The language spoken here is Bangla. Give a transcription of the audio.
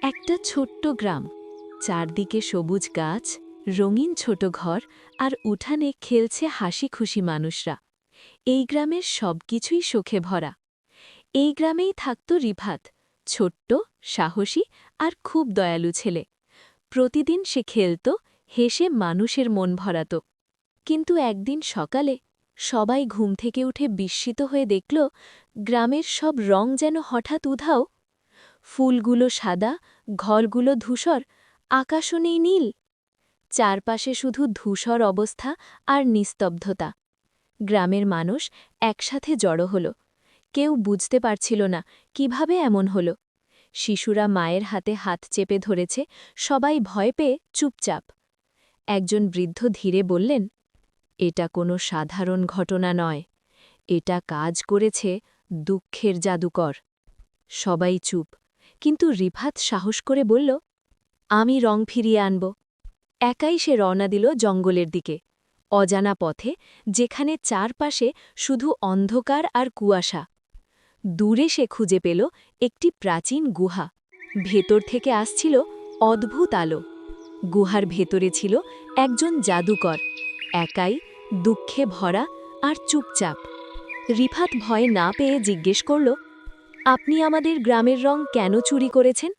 একটা ছোট্ট গ্রাম, চারদিকে সবুজ গাছ, রঙিন ছোট ঘর আর উঠানে খেলছে হাসি খুশি মানুষরা। এই গ্রামের সবকিছুই শোকে ভরা। এই গ্রামেই থাকত রিফাত, ছোট্ট, সাহসী আর খুব দয়ালু ছেলে। প্রতিদিন সে খেলত, হেসে মানুষের মন ভরাত। কিন্তু একদিন সকালে সবাই ঘুম থেকে উঠে বিস্মিত হয়ে দেখল গ্রামের সব রং যেন হঠাৎ উধাও। ফুলগুলো সাদা, ঘরগুলো ধূসর, আকাশও নেই নীল। চারপাশে শুধু ধূসর অবস্থা আর নিস্তব্ধতা। গ্রামের মানুষ একসাথে জড়ো হল। কেউ বুঝতে পারছিল না কিভাবে এমন হল। শিশুরা মায়ের হাতে হাত চেপে ধরেছে, সবাই ভয় পেয়ে চুপচাপ। একজন বৃদ্ধ ধীরে বললেন, এটা কোনো সাধারণ ঘটনা নয়, এটা কাজ করেছে দুঃখের জাদুকর। সবাই চুপ, কিন্তু রিফাত সাহস করে বলল, আমি রং ফিরিয়ে আনব। একাই সে রওনা দিল জঙ্গলের দিকে, অজানা পথে, যেখানে চারপাশে শুধু অন্ধকার আর কুয়াশা। দূরে সে খুঁজে পেল একটি প্রাচীন গুহা। ভেতর থেকে আসছিল অদ্ভুত আলো। গুহার ভেতরে ছিল একজন জাদুকর, একাই, দুঃখে ভরা আর চুপচাপ। রিফাত ভয় না পেয়ে জিজ্ঞেস করল, আপনি আমাদের গ্রামের রং কেন চুরি করেছেন?